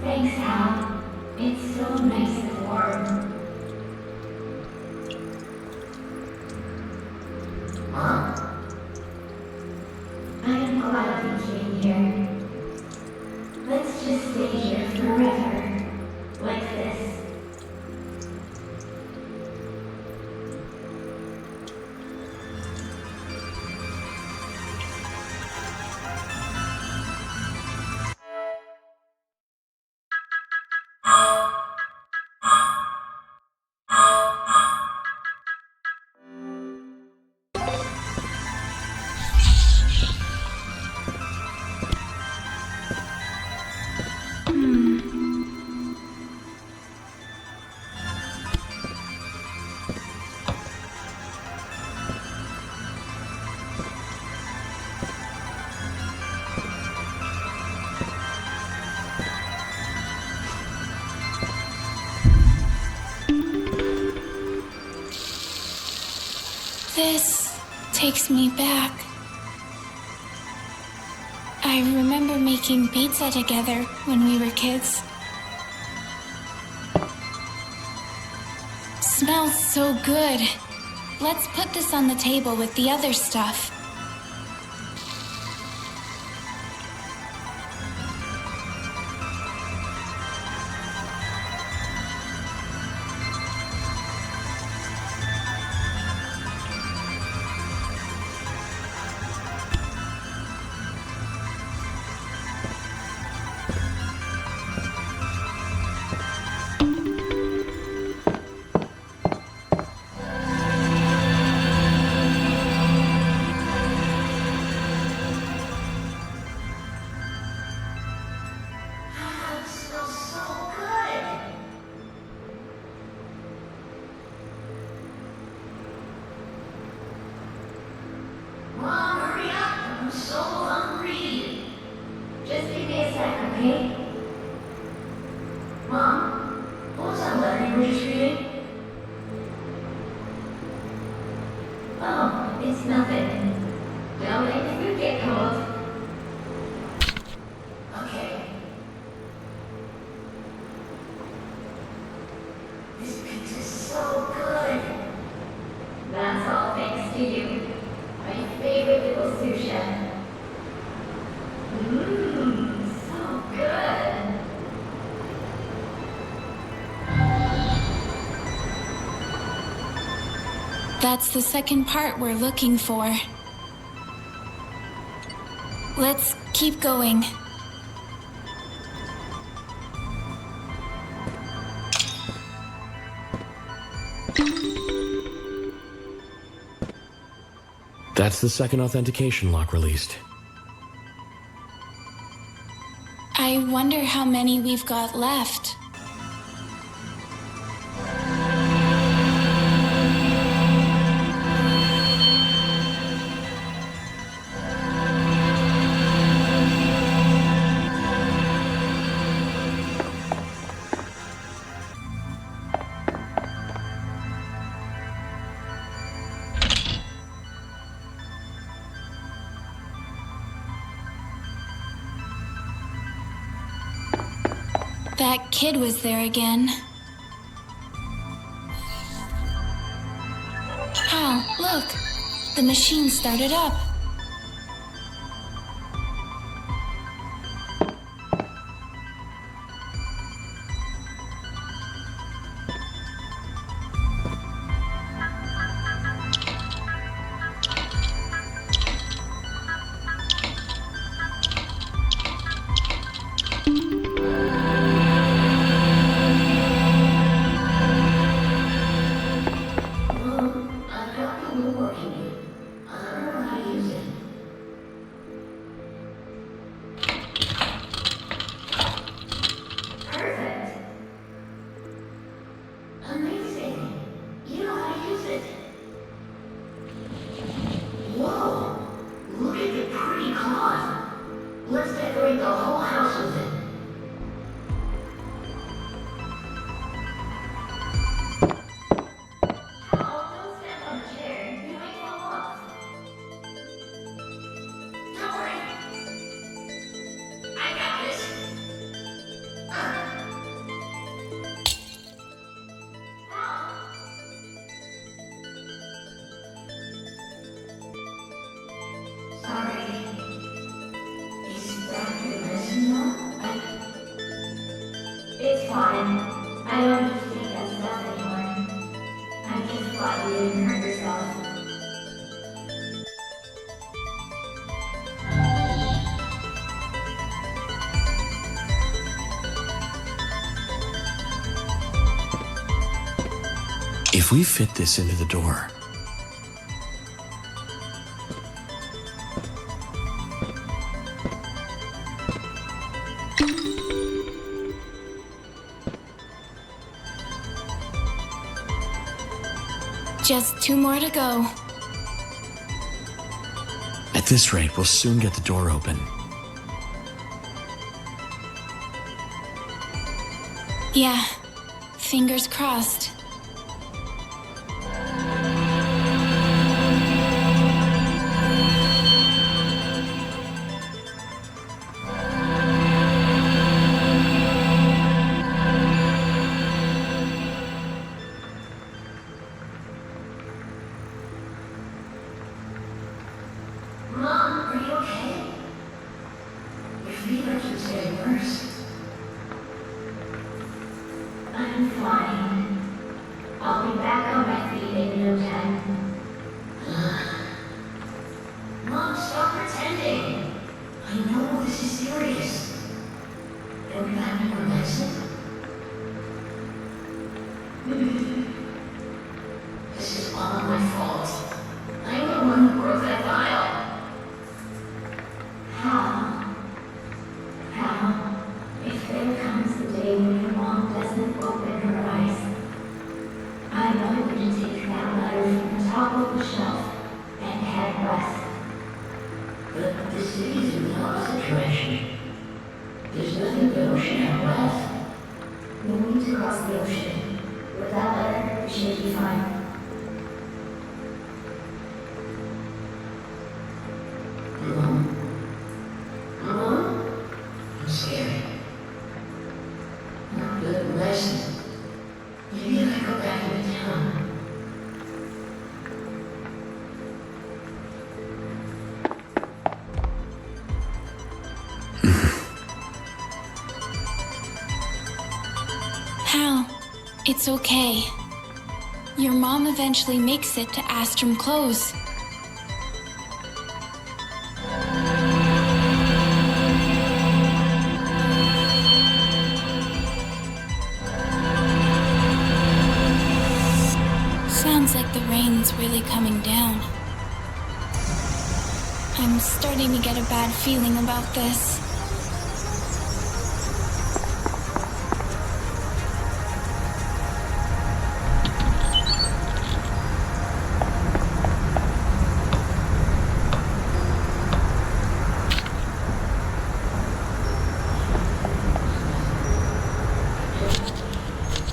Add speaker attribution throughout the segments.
Speaker 1: Thanks, Hal. It's so nice and warm. Mom, I am glad we came here. Let's just stay here forever, like this.
Speaker 2: This takes me back. I remember making pizza together when we were kids. Smells so good. Let's put this on the table with the other stuff.
Speaker 1: Mom, hurry up! I'm so hungry. Just give me a sec, okay? Mom, what was that letter you were just reading? Oh, it's nothing. Don't let the food get cold. Okay. This pizza's so good. That's all thanks to you. My favorite little sous chef. Mmm, so good.
Speaker 2: That's the second part we're looking for. Let's keep going.
Speaker 3: That's the second authentication lock released.
Speaker 2: I wonder how many we've got left. That kid was there again. Oh, look! The machine started up.
Speaker 1: Mom, I've got the new working. I don't know how to use it. thought you didn't hurt yourself.
Speaker 3: If we fit this into the door...
Speaker 2: Just 2 more to go.
Speaker 3: At this rate, we'll soon get the door open.
Speaker 2: Yeah, fingers crossed.
Speaker 1: Mom, are you okay? Your fever keeps getting worse. I'm fine. I'll be back on my feet in no time. Mom, stop pretending. I know this is serious. Don't you have any more medicine? This is all my fault. I'm the one who broke that vial. How, if there comes the day when your mom doesn't open her eyes, I want you to take that letter from the top of the shelf and head west. But the city's in the opposite direction. There's nothing but ocean out west. No need to cross the ocean. With that letter, we should be fine. I'm scared. Not good lesson. Maybe if I go back into town.
Speaker 2: Hal, it's okay. Your mom eventually makes it to Astrum Close. Sounds like the rain's really coming down. I'm starting to get a bad feeling about this.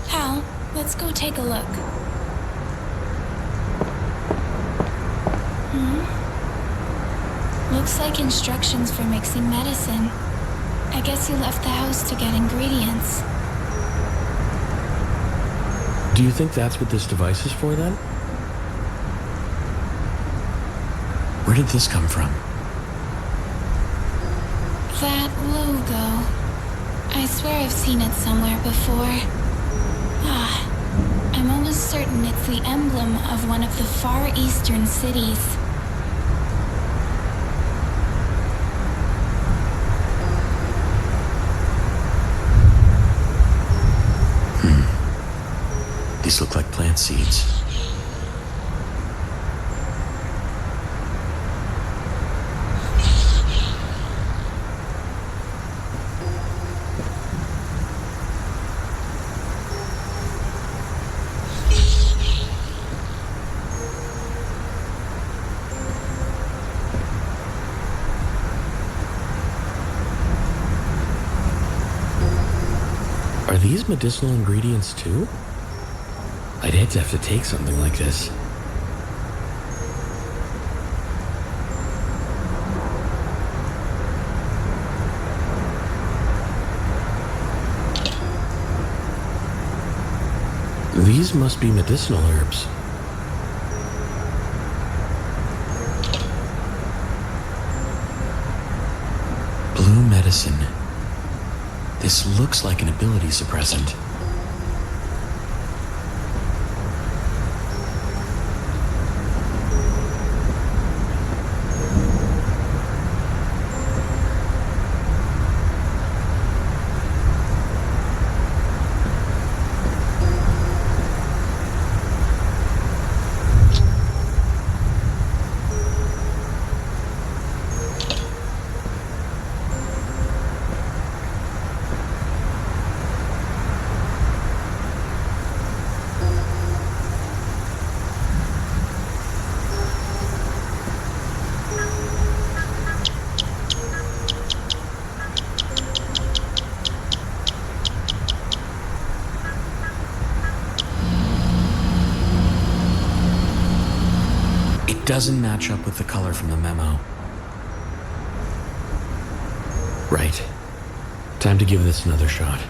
Speaker 2: Hal, let's go take a look. Looks like instructions for mixing medicine. I guess you left the house to get ingredients.
Speaker 3: Do you think that's what this device is for, then? Where did this come from?
Speaker 2: That logo. I swear I've seen it somewhere before. I'm almost certain it's the emblem of one of the far eastern cities.
Speaker 3: These look like plant seeds. Are these medicinal ingredients too? I'd hate to have to take something like this. These must be medicinal herbs. Blue medicine. This looks like an ability suppressant. doesn't match up with the color from the memo. Right. Time to give this another shot.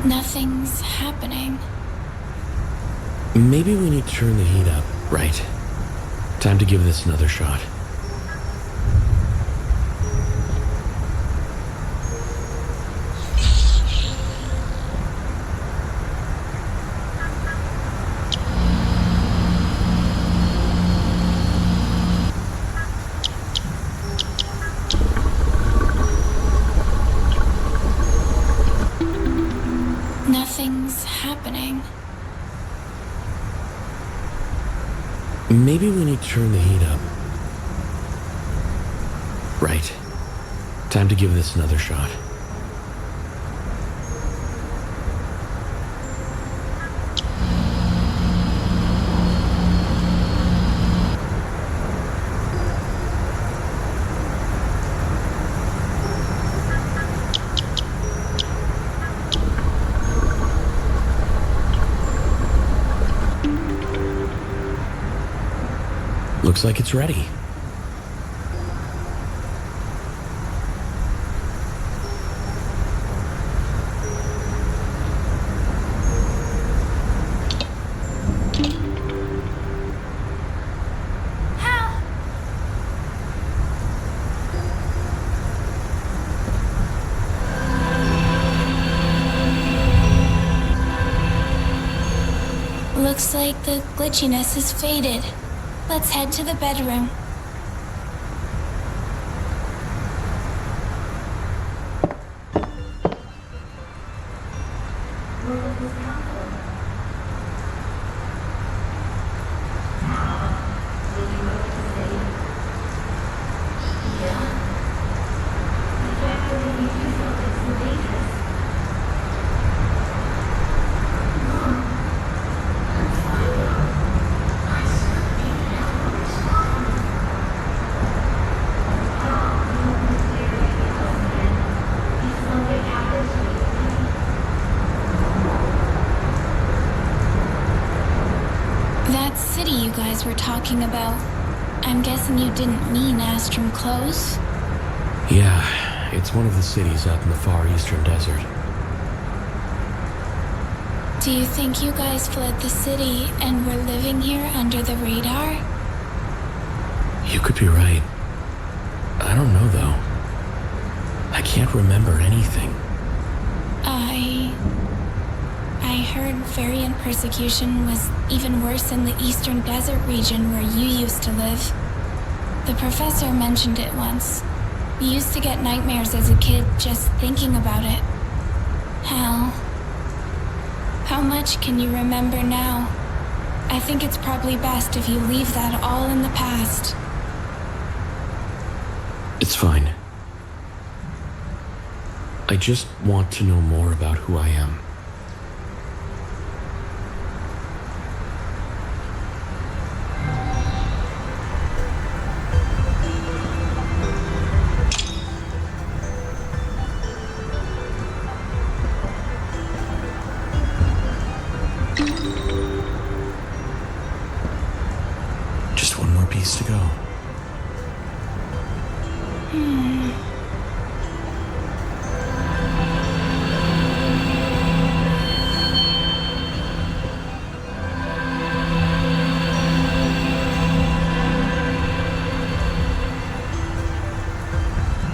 Speaker 2: Nothing's happening.
Speaker 3: Maybe we need to turn the heat up. Right. Time to give this another shot.
Speaker 2: Nothing's happening.
Speaker 3: Maybe we need to turn the heat up. Right. Time to give this another shot. Looks like it's ready.
Speaker 2: Looks like the glitchiness has faded. Let's head to the bedroom. That city you guys were talking about, I'm guessing you didn't mean Astrum Close?
Speaker 3: Yeah, it's one of the cities out in the far eastern desert.
Speaker 2: Do you think you guys fled the city and were living here under the radar?
Speaker 3: You could be right. I don't know, though. I can't remember anything.
Speaker 2: I heard variant persecution was even worse in the eastern desert region where you used to live. The professor mentioned it once. You used to get nightmares as a kid just thinking about it. How much can you remember now? I think it's probably best if you leave that all in the past.
Speaker 3: It's fine. I just want to know more about who I am. Just one more piece to go.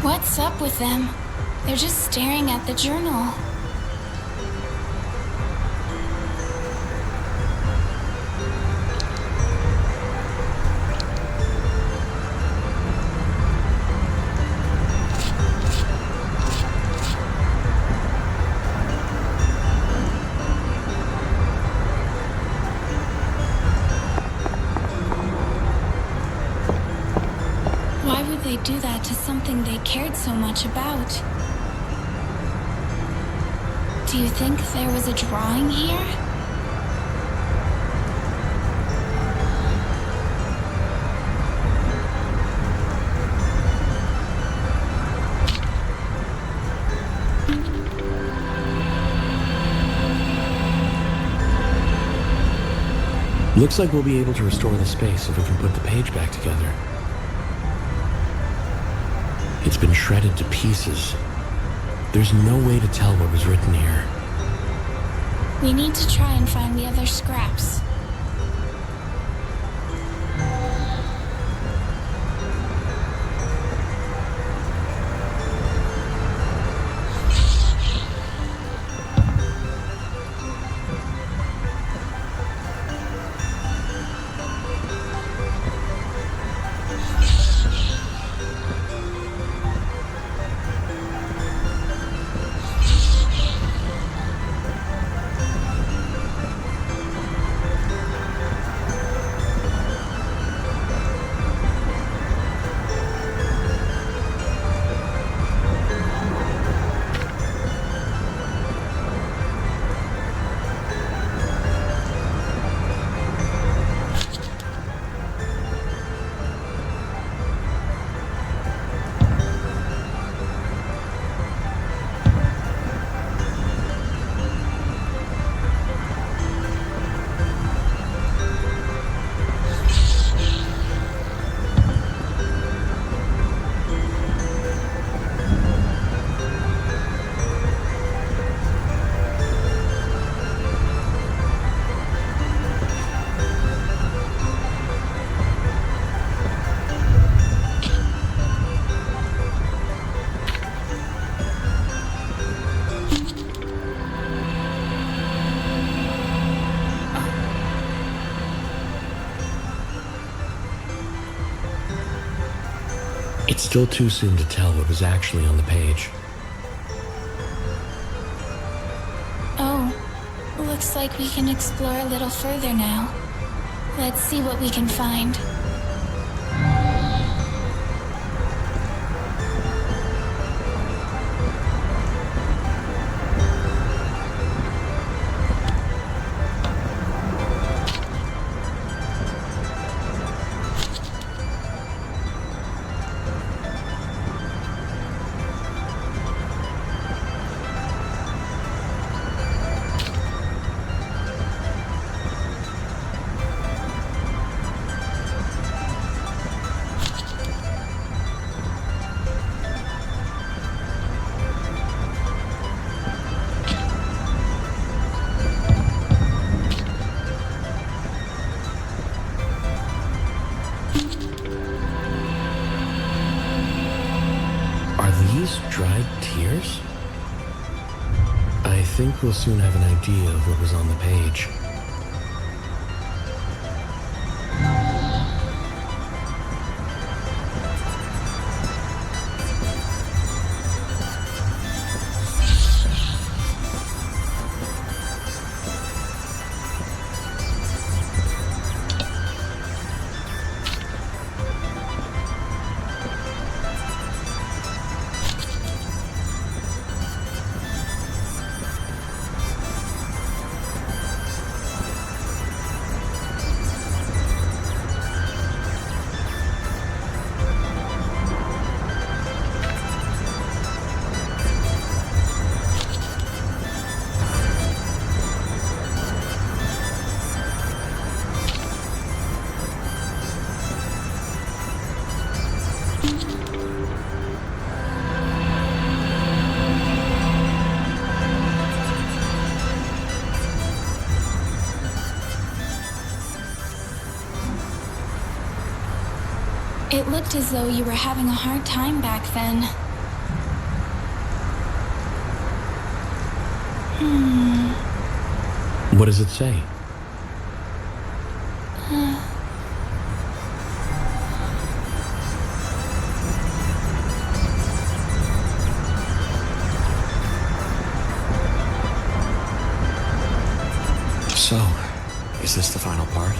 Speaker 2: What's up with them? They're just staring at the journal. they'd do that to something they cared so much about. Do you think there was a drawing here?
Speaker 3: Looks like we'll be able to restore the space if we can put the page back together. It's been shredded to pieces. There's no way to tell what was written here.
Speaker 2: We need to try and find the other scraps.
Speaker 3: It's still too soon to tell what was actually on the page.
Speaker 2: Oh, looks like we can explore a little further now. Let's see what we can find.
Speaker 3: Dried tears? I think we'll soon have an idea of what was on the page.
Speaker 2: It looked as though you were having a hard time back then.
Speaker 3: What does it say? So, is this the final part?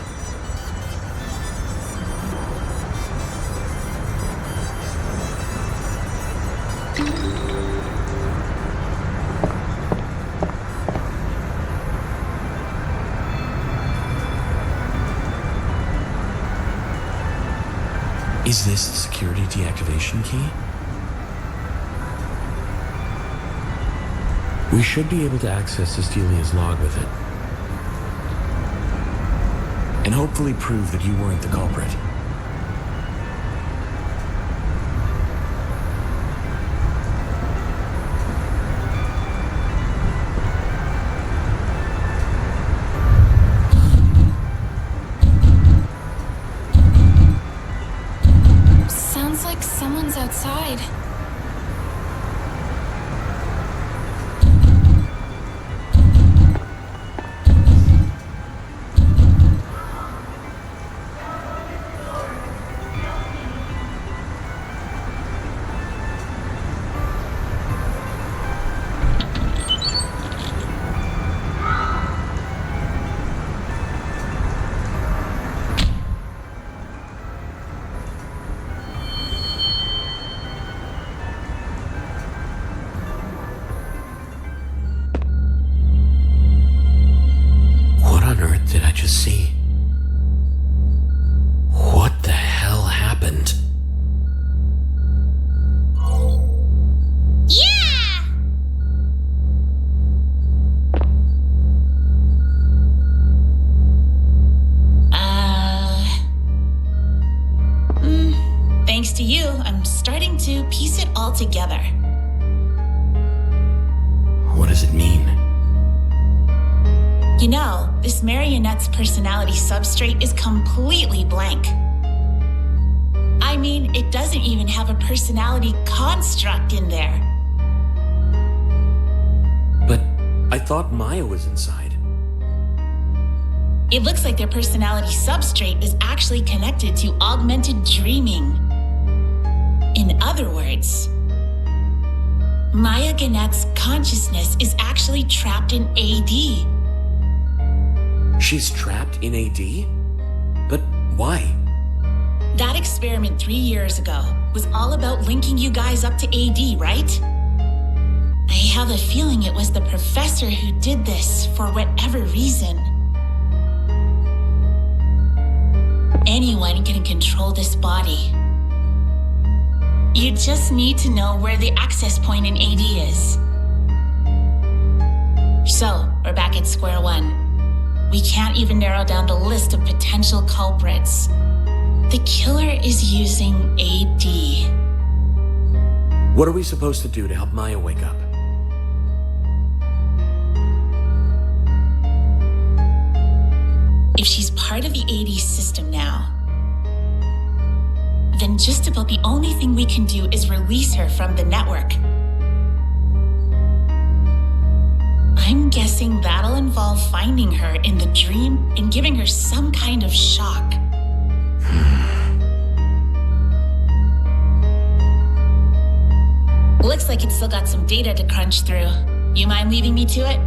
Speaker 3: Is this the security deactivation key? We should be able to access Estelia's log with it. And hopefully prove that you weren't the culprit.
Speaker 2: Sounds like someone's outside.
Speaker 3: What on earth did I just see? What the hell happened?
Speaker 2: Yeah!
Speaker 4: Thanks to you, I'm starting to piece it all together.
Speaker 3: What does it mean?
Speaker 4: You know, this marionette's personality substrate is completely blank. I mean, it doesn't even have a personality construct in there.
Speaker 3: But I thought Maya was inside.
Speaker 4: It looks like their personality substrate is actually connected to augmented dreaming. In other words, Maya Ganette's consciousness is actually trapped in AD.
Speaker 3: She's trapped in AD? But why?
Speaker 4: That experiment 3 years ago was all about linking you guys up to AD, right? I have a feeling it was the professor who did this for whatever reason. Anyone can control this body. You just need to know where the access point in AD is. So, we're back at square one. We can't even narrow down the list of potential culprits. The killer is using AD.
Speaker 3: What are we supposed to do to help Maya wake up?
Speaker 4: If she's part of the AD system now, then just about the only thing we can do is release her from the network. I'm guessing that'll involve finding her in the dream and giving her some kind of shock. Looks like it's still got some data to crunch through. You mind leaving me to it?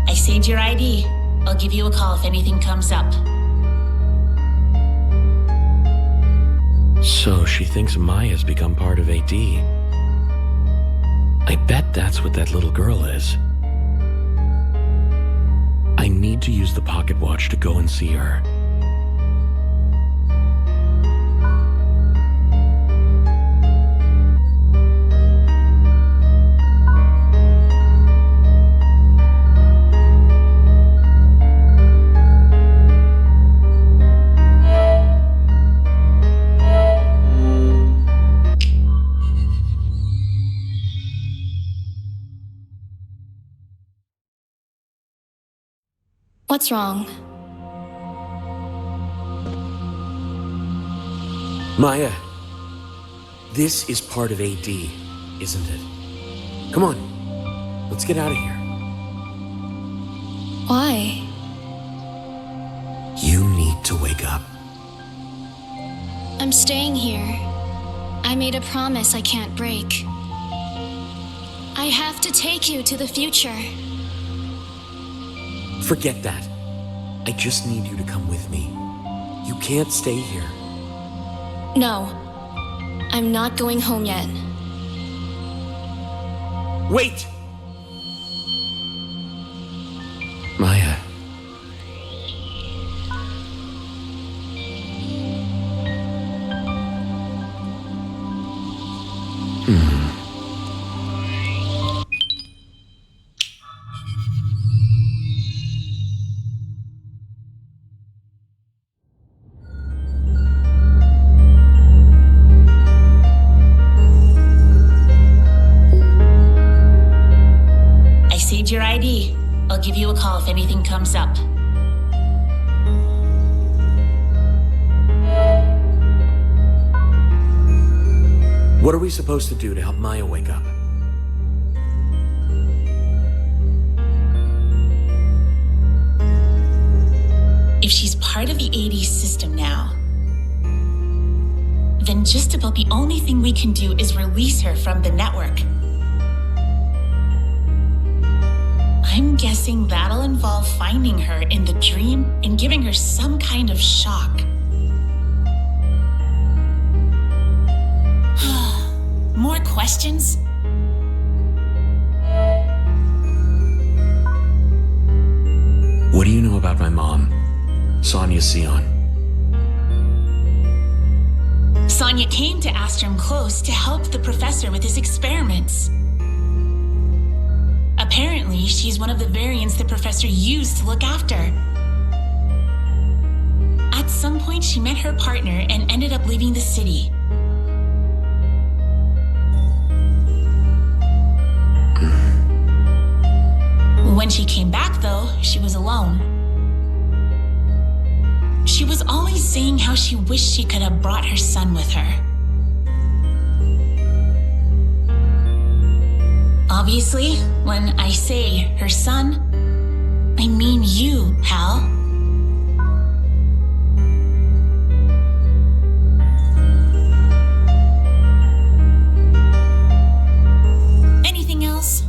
Speaker 4: I saved your ID. I'll give you a call if anything comes up.
Speaker 3: So she thinks Maya's become part of AD. I bet that's what that little girl is. I need to use the pocket watch to go and see her.
Speaker 2: What's wrong?
Speaker 3: Maya, this is part of AD, isn't it? Come on, let's get out of here.
Speaker 2: Why?
Speaker 3: You need to wake up.
Speaker 2: I'm staying here. I made a promise I can't break. I have to take you to the future.
Speaker 3: Forget that. I just need you to come with me. You can't stay here.
Speaker 2: No, I'm not going home yet.
Speaker 3: Wait! Maya.
Speaker 4: ID. I'll give you a call if anything comes up.
Speaker 3: What are we supposed to do to help Maya wake up?
Speaker 4: If she's part of the AD system now, then just about the only thing we can do is release her from the network. I'm guessing that'll involve finding her in the dream and giving her some kind of shock. More questions?
Speaker 3: What do you know about my mom, Sonia Sion?
Speaker 4: Sonia came to Astrum Close to help the professor with his experiments. Apparently, she's one of the variants the professor used to look after. At some point, she met her partner and ended up leaving the city. When she came back, though, she was alone. She was always saying how she wished she could have brought her son with her. Obviously, when I say her son, I mean you, Hal. Anything else?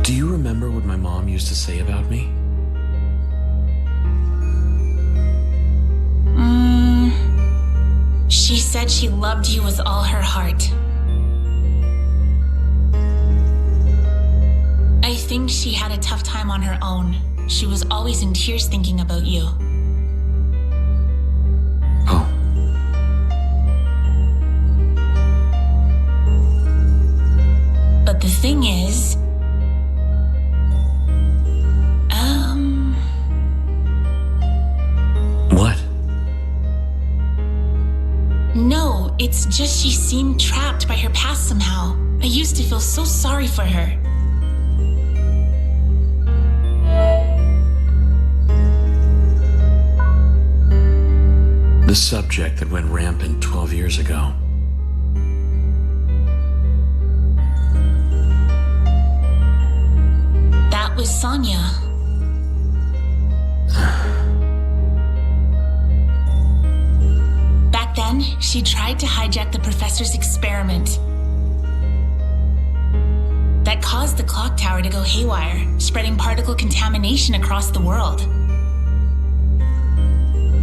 Speaker 3: Do you remember what my mom used to say about me?
Speaker 4: She said she loved you with all her heart. I think she had a tough time on her own. She was always in tears thinking about you.
Speaker 3: Oh.
Speaker 4: But the thing is,
Speaker 3: What?
Speaker 4: No, it's just she seemed trapped by her past somehow. I used to feel so sorry for her.
Speaker 3: The subject that went rampant 12 years ago.
Speaker 4: That was Sonia. Back then, she tried to hijack the professor's experiment. That caused the clock tower to go haywire, spreading particle contamination across the world.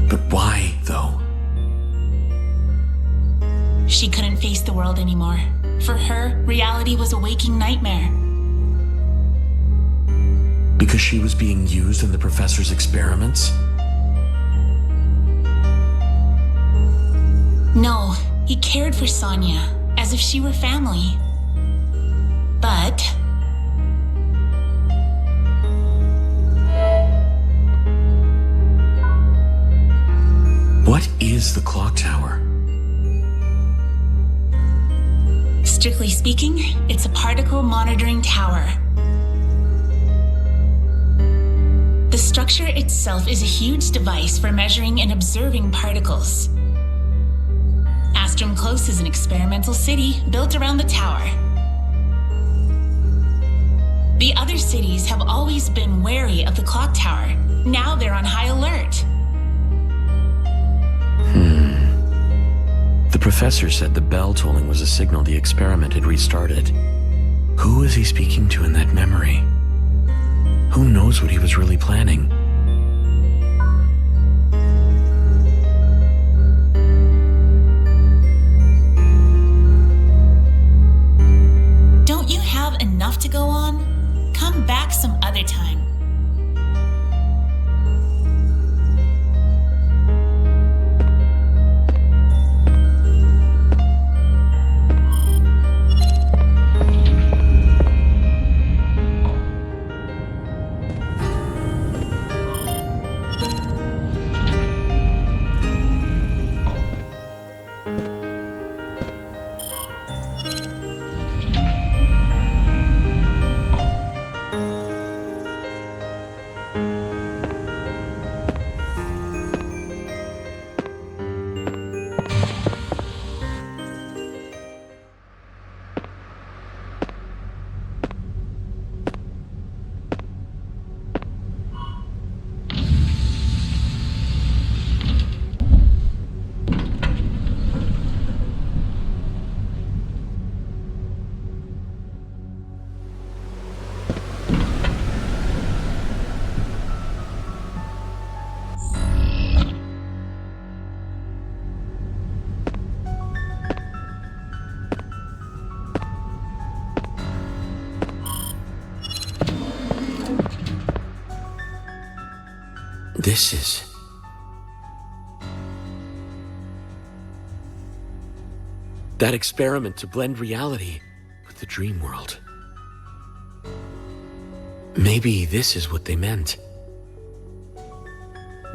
Speaker 3: But why, though?
Speaker 4: She couldn't face the world anymore. For her, reality was a waking nightmare.
Speaker 3: Because she was being used in the professor's experiments?
Speaker 4: No, he cared for Sonia, as if she were family. But
Speaker 3: What is the clock tower?
Speaker 4: strictly speaking, it's a particle monitoring tower. The structure itself is a huge device for measuring and observing particles. Astrum Close is an experimental city built around the tower. The other cities have always been wary of the clock tower. Now they're on high alert.
Speaker 3: The professor said the bell tolling was a signal the experiment had restarted. Who was he speaking to in that memory? Who knows what he was really planning?
Speaker 4: Don't you have enough to go on? Come back some other time.
Speaker 3: This is... that experiment to blend reality with the dream world. Maybe this is what they meant.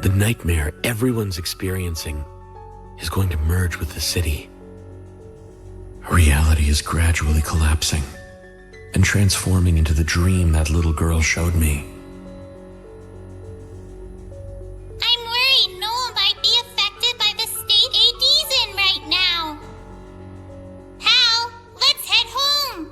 Speaker 3: The nightmare everyone's experiencing is going to merge with the city. Reality is gradually collapsing and transforming into the dream that little girl showed me.
Speaker 5: I'm worried Noel might be affected by the state AD's in right now. Hal, let's head home.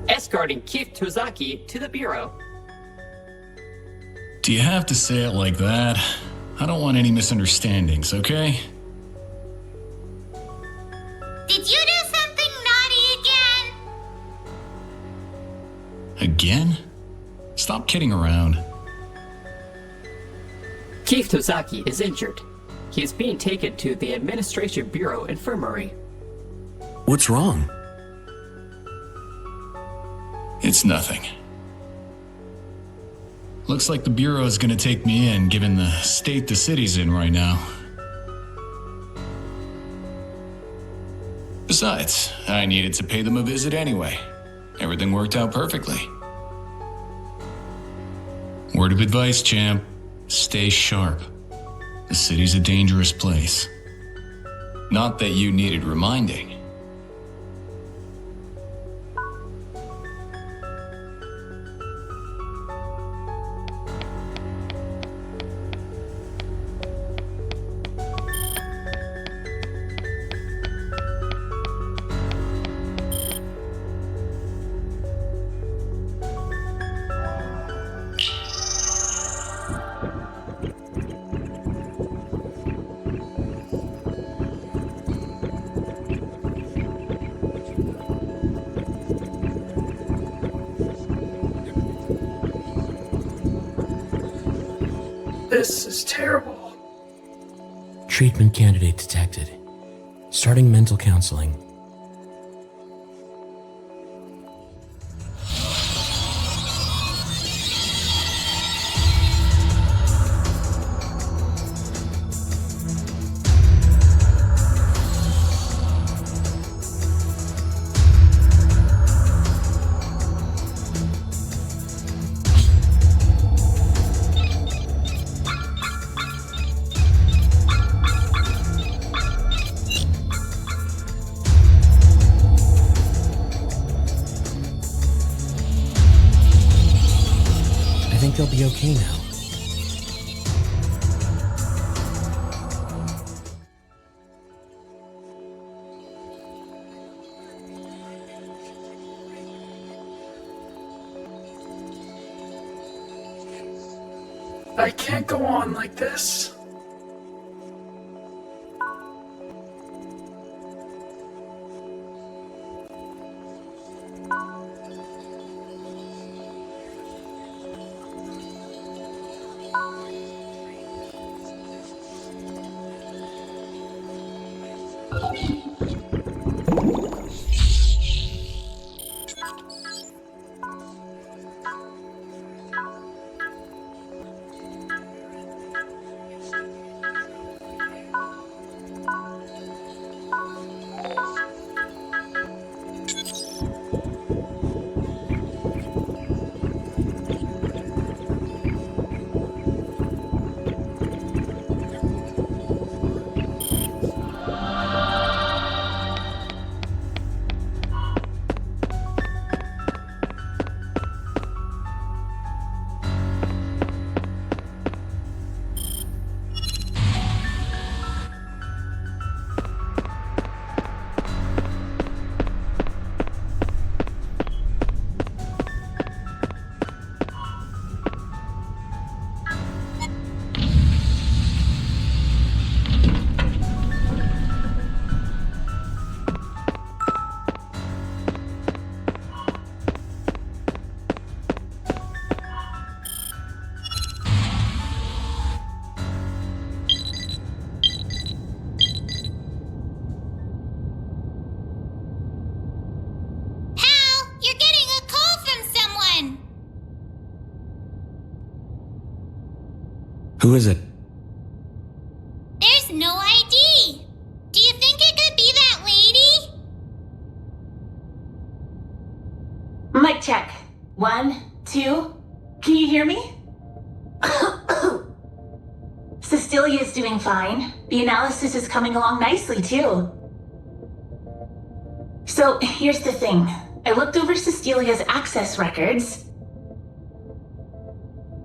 Speaker 6: Escorting Keith Tozaki to the Bureau.
Speaker 7: Do you have to say it like that? I don't want any misunderstandings, okay?
Speaker 5: Did you do something naughty again?
Speaker 7: Again? Stop kidding around.
Speaker 6: Keith Tozaki is injured. He is being taken to the Administration Bureau Infirmary.
Speaker 3: What's wrong?
Speaker 7: It's nothing. Looks like the Bureau is gonna take me in, given the state the city's in right now. Besides, I needed to pay them a visit anyway. Everything worked out perfectly. Word of advice, champ. Stay sharp. The city's a dangerous place. Not that you needed reminding.
Speaker 6: This is terrible.
Speaker 3: Treatment candidate detected. Starting mental counseling. I think they'll be okay now.
Speaker 6: I can't go on like this.
Speaker 3: Who is it?
Speaker 5: There's no ID. Do you think it could be that lady?
Speaker 4: Mic check. 1, 2. Can you hear me? Cecilia is doing fine. The analysis is coming along nicely, too. So, here's the thing. I looked over Cecilia's access records.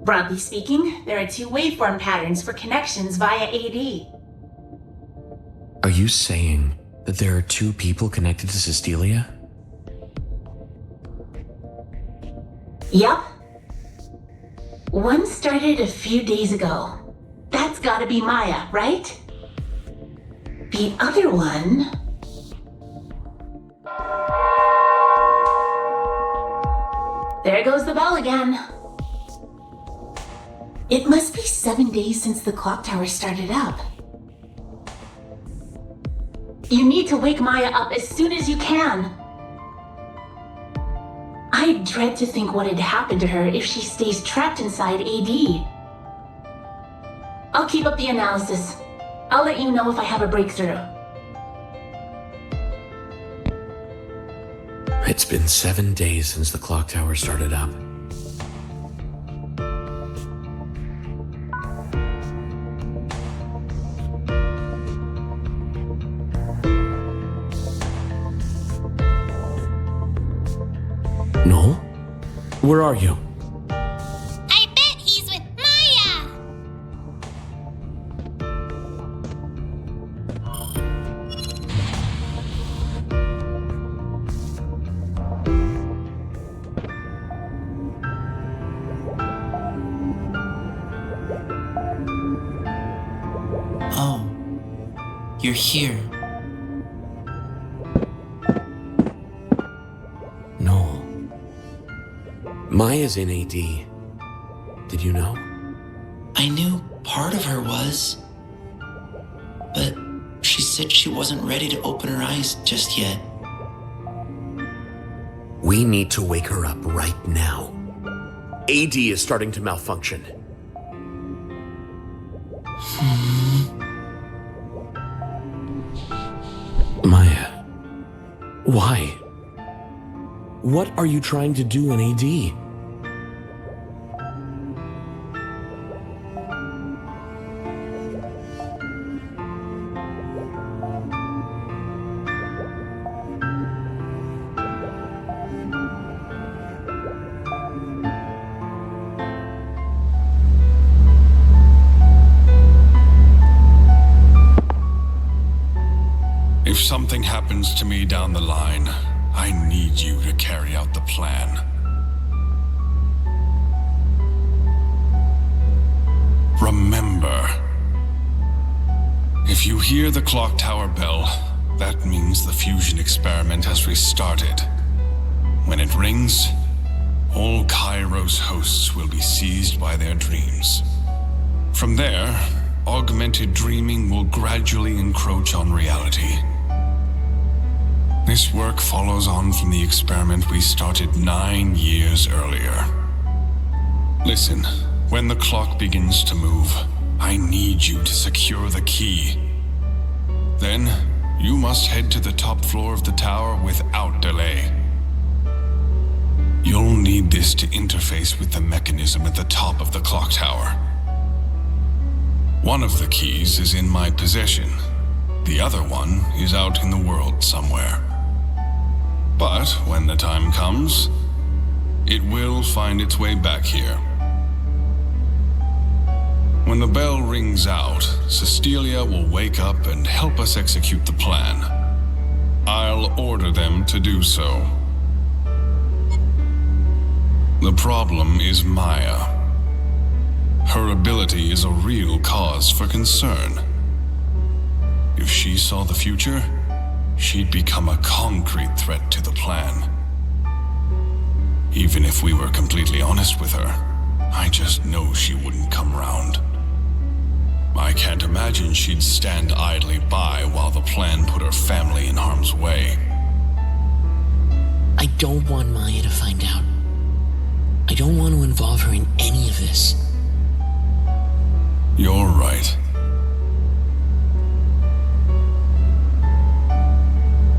Speaker 4: Broadly speaking, there are 2 waveform patterns for connections via AD.
Speaker 3: Are you saying that there are 2 people connected to Cecilia?
Speaker 4: Yup. One started a few days ago. That's gotta be Maya, right? The other one... There goes the bell again. It must be 7 days since the clock tower started up. You need to wake Maya up as soon as you can. I dread to think what had happened to her if she stays trapped inside AD. I'll keep up the analysis. I'll let you know if I have a breakthrough.
Speaker 3: It's been 7 days since the clock tower started up. No? Where are you?
Speaker 5: I bet he's with Maya.
Speaker 8: Oh, you're here.
Speaker 3: No. Maya's in AD. Did you know?
Speaker 8: I knew part of her was, but she said she wasn't ready to open her eyes just yet.
Speaker 3: We need to wake her up right now. AD is starting to malfunction. Maya, why? What are you trying to do in AD?
Speaker 9: If something happens to me down the line, I need you to carry out the plan. Remember, if you hear the clock tower bell, that means the fusion experiment has restarted. When it rings, all Kairos hosts will be seized by their dreams. From there, augmented dreaming will gradually encroach on reality. This work follows on from the experiment we started 9 years earlier. Listen, when the clock begins to move, I need you to secure the key. Then, you must head to the top floor of the tower without delay. You'll need this to interface with the mechanism at the top of the clock tower. One of the keys is in my possession. The other one is out in the world somewhere. But when the time comes, it will find its way back here. When the bell rings out, Cecilia will wake up and help us execute the plan. I'll order them to do so. The problem is Maya. Her ability is a real cause for concern. If she saw the future, she'd become a concrete threat to the plan. Even if we were completely honest with her, I just know she wouldn't come round. I can't imagine she'd stand idly by while the plan put her family in harm's way.
Speaker 10: I don't want Maya to find out. I don't want to involve her in any of this.
Speaker 9: You're right.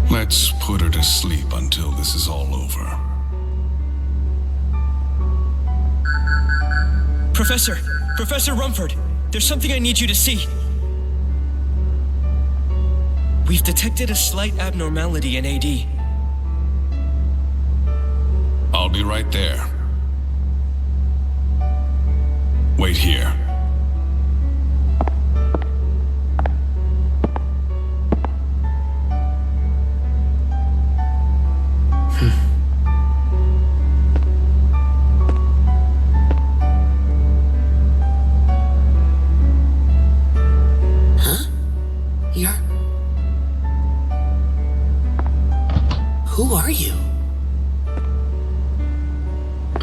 Speaker 9: Let's put her to sleep until this is all over.
Speaker 11: Professor Rumford, there's something I need you to see. We've detected a slight abnormality in AD.
Speaker 9: I'll be right there. Wait here.
Speaker 10: Who are you?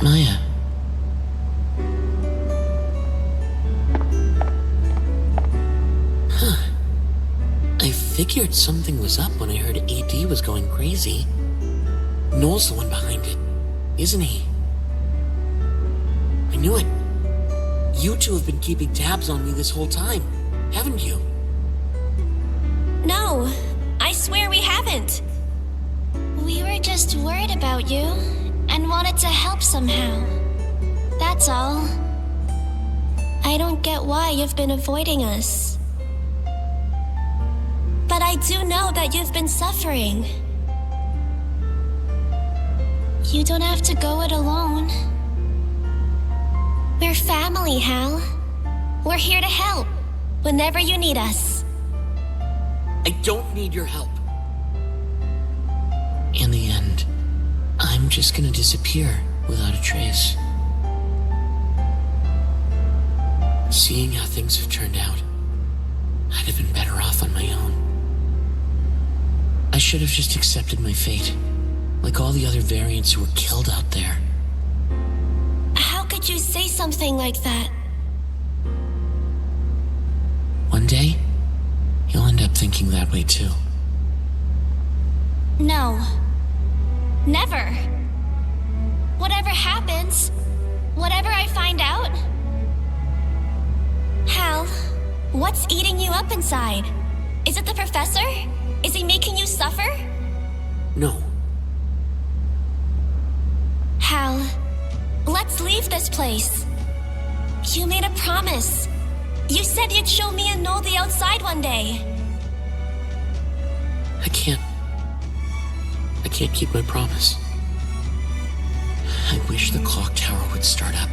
Speaker 10: Maya. Huh. I figured something was up when I heard AD was going crazy. Noel's the one behind it, isn't he? I knew it. You two have been keeping tabs on me this whole time, haven't you?
Speaker 2: No, I swear we haven't.
Speaker 5: We were just worried about you and wanted to help somehow. That's all.
Speaker 2: I don't get why you've been avoiding us. But I do know that you've been suffering.
Speaker 5: You don't have to go it alone.
Speaker 2: We're family, Hal. We're here to help whenever you need us.
Speaker 10: I don't need your help. In the end, I'm just gonna disappear without a trace. Seeing how things have turned out, I'd have been better off on my own. I should have just accepted my fate, like all the other variants who were killed out there.
Speaker 2: How could you say something like that?
Speaker 10: One day, you'll end up thinking that way too.
Speaker 2: No. Never. Whatever happens, whatever I find out... Hal, what's eating you up inside? Is it the professor? Is he making you suffer?
Speaker 10: No.
Speaker 2: Hal, let's leave this place. You made a promise. You said you'd show me and Noel the outside one day.
Speaker 10: I can't keep my promise. I wish the clock tower would start up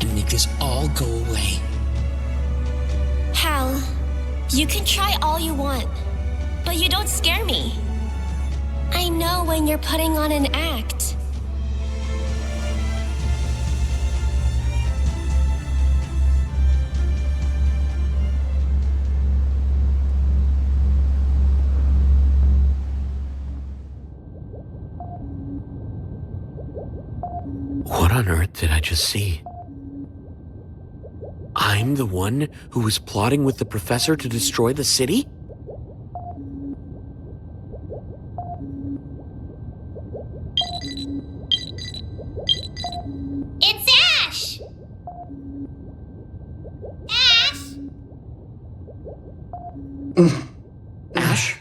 Speaker 10: and make this all go away.
Speaker 2: Hal, you can try all you want, but you don't scare me. I know when you're putting on an act.
Speaker 3: What on earth did I just see? I'm the one who was plotting with the professor to destroy the city?
Speaker 5: It's Ash! Ash!
Speaker 3: Ash?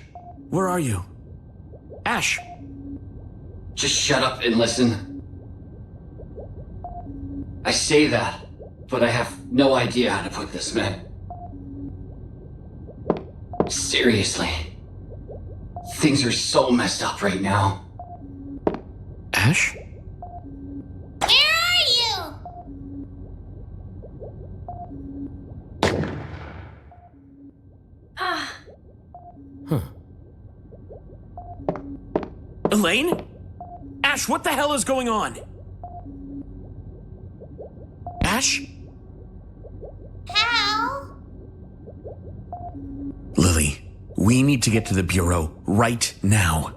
Speaker 3: Where are you? Ash!
Speaker 12: Just shut up and listen. I say that, but I have no idea how to put this, man. Seriously. Things are so messed up right now.
Speaker 3: Ash?
Speaker 5: Where are you?
Speaker 3: Elaine? Ash, what the hell is going on? Ash?
Speaker 5: Hal?
Speaker 3: Lily, we need to get to the Bureau right now.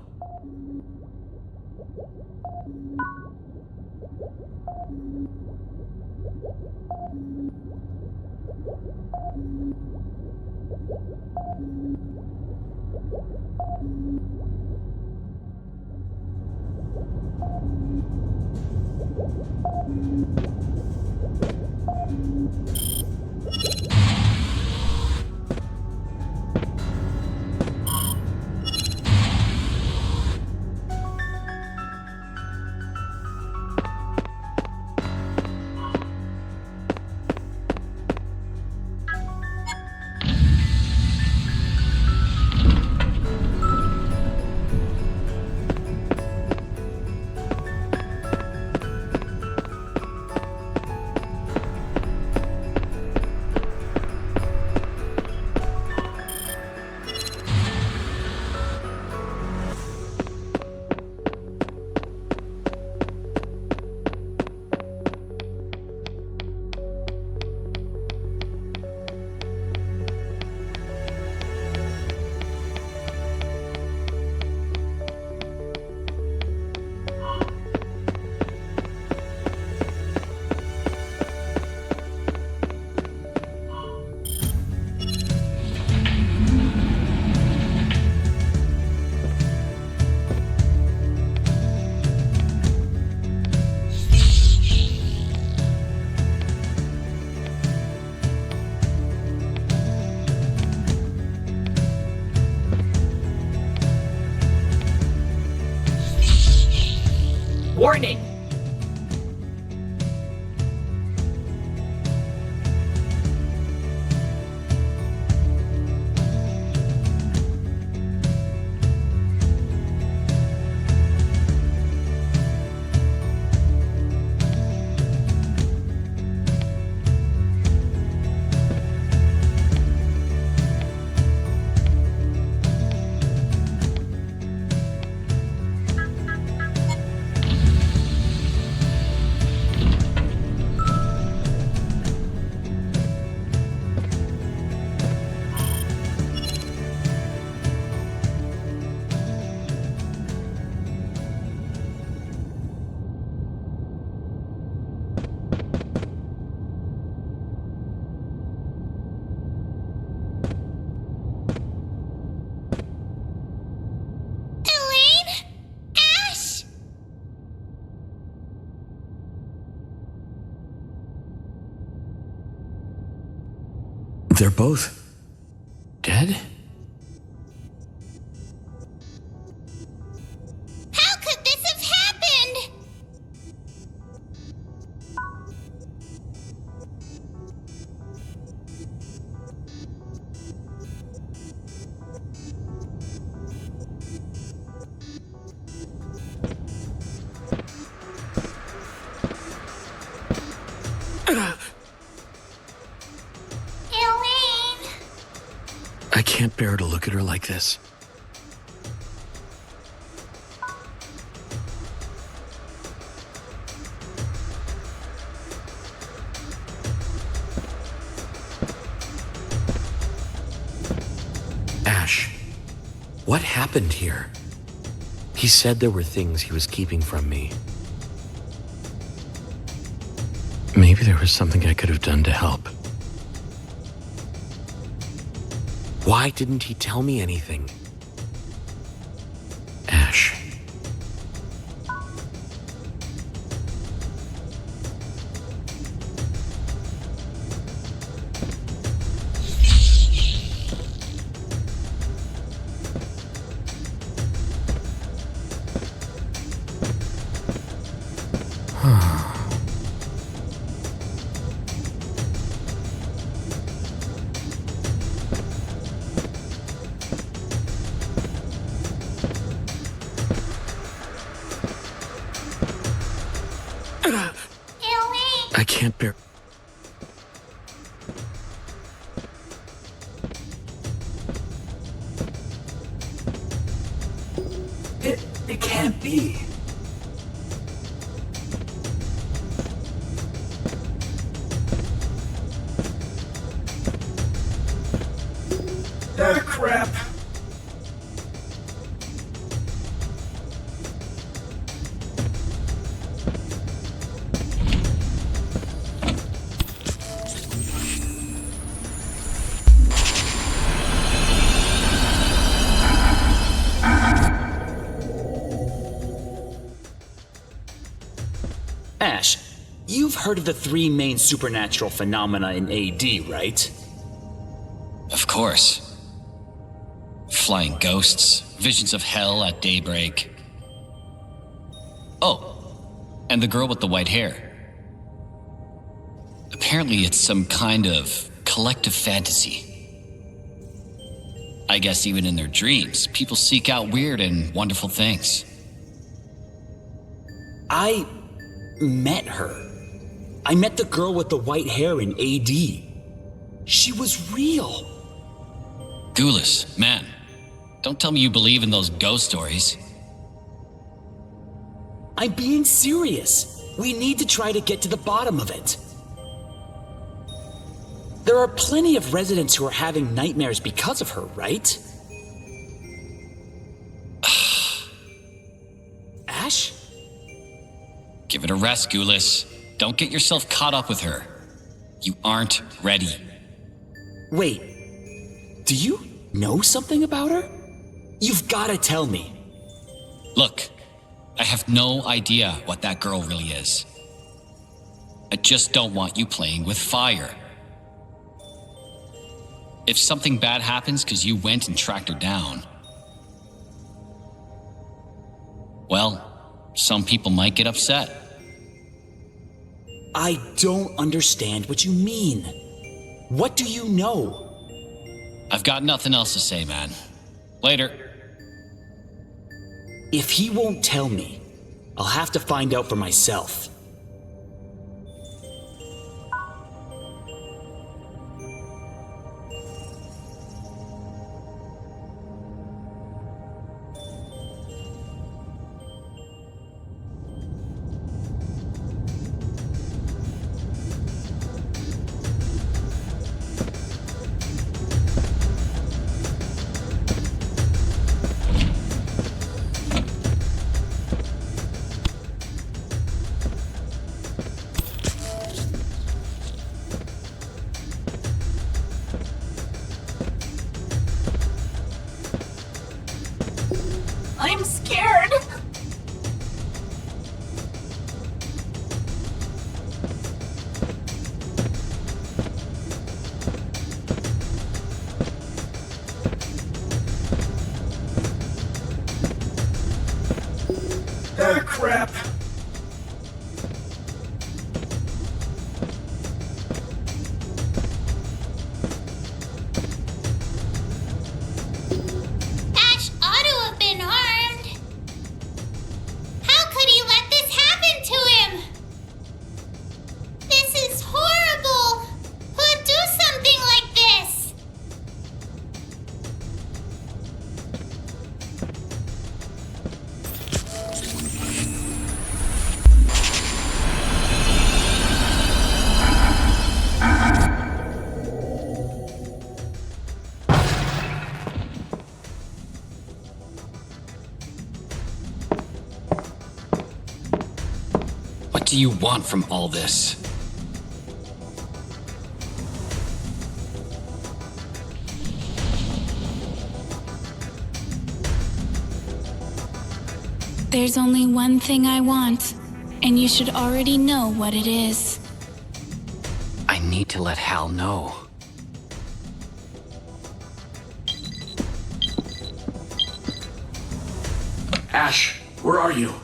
Speaker 6: Warning!
Speaker 5: Elaine? Ash?
Speaker 3: They're both dead?
Speaker 5: How could this have happened? Elaine?
Speaker 3: I can't bear to look at her like this. Ash, what happened here? He said there were things he was keeping from me. Maybe there was something I could have done to help. Why didn't he tell me anything? Ash.
Speaker 5: Elaine?
Speaker 3: I can't bear.
Speaker 12: It can't be. Ah, crap.
Speaker 13: Ash, you've heard of the three main supernatural phenomena in AD, right?
Speaker 12: Of course. Flying ghosts, visions of hell at daybreak. Oh, and the girl with the white hair. Apparently it's some kind of collective fantasy. I guess even in their dreams, people seek out weird and wonderful things.
Speaker 13: I met her. I met the girl with the white hair in AD. She was real.
Speaker 12: Ghoulish, man. Don't tell me you believe in those ghost stories.
Speaker 13: I'm being serious. We need to try to get to the bottom of it. There are plenty of residents who are having nightmares because of her, right? Ash?
Speaker 12: Give it a rest, Ghoulish. Don't get yourself caught up with her. You aren't ready.
Speaker 13: Wait, do you know something about her? You've gotta tell me.
Speaker 12: Look, I have no idea what that girl really is. I just don't want you playing with fire. If something bad happens because you went and tracked her down, well, Some people might get upset.
Speaker 13: I don't understand what you mean. What do you know?
Speaker 12: I've got nothing else to say, man. Later.
Speaker 13: If he won't tell me, I'll have to find out for myself.
Speaker 4: I'm scared.
Speaker 14: Ah, crap.
Speaker 5: Ash ought to have been harmed. How could he let this happen to him? This is horrible. Who'd do something like this?
Speaker 12: What do you want from all this?
Speaker 2: There's only one thing I want, and you should already know what it is.
Speaker 3: I need to let Hal know.
Speaker 14: Ash, where are you?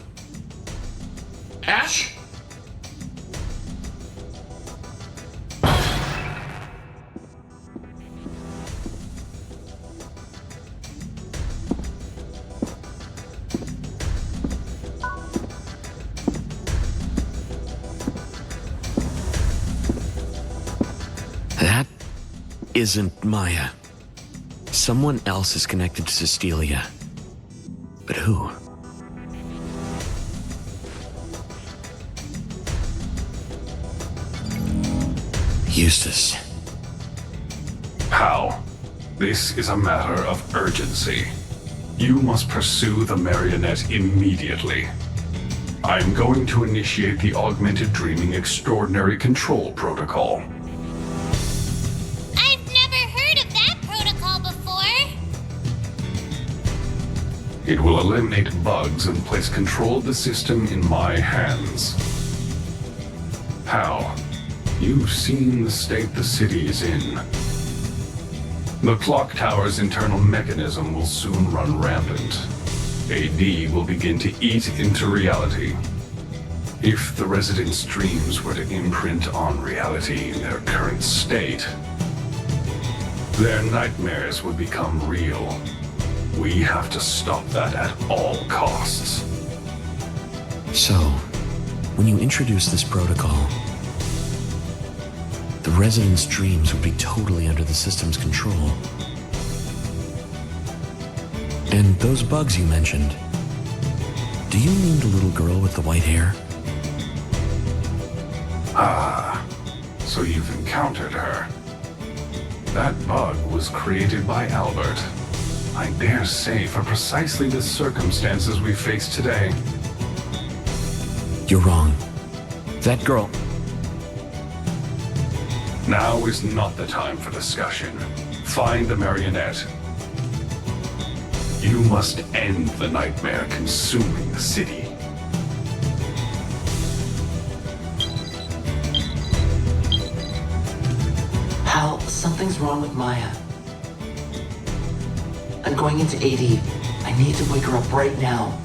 Speaker 14: Ash?
Speaker 3: That isn't Maya. Someone else is connected to Cecilia. But who? Eustace.
Speaker 9: Hal, this is a matter of urgency. You must pursue the marionette immediately. I'm going to initiate the Augmented Dreaming Extraordinary Control Protocol.
Speaker 5: I've never heard of that protocol before.
Speaker 9: It will eliminate bugs and place control of the system in my hands. Hal, you've seen the state the city is in. The clock tower's internal mechanism will soon run rampant. AD will begin to eat into reality. If the residents' dreams were to imprint on reality in their current state, their nightmares would become real. We have to stop that at all costs.
Speaker 3: So, when you introduce this protocol, the residents' dreams would be totally under the system's control. And those bugs you mentioned, do you mean the little girl with the white hair?
Speaker 9: Ah, so you've encountered her. That bug was created by Albert. I dare say for precisely the circumstances we face today.
Speaker 3: You're wrong. That girl...
Speaker 9: Now is not the time for discussion. Find the marionette. You must end the nightmare consuming the city.
Speaker 8: Hal, something's wrong with Maya. I'm going into AD. I need to wake her up right now.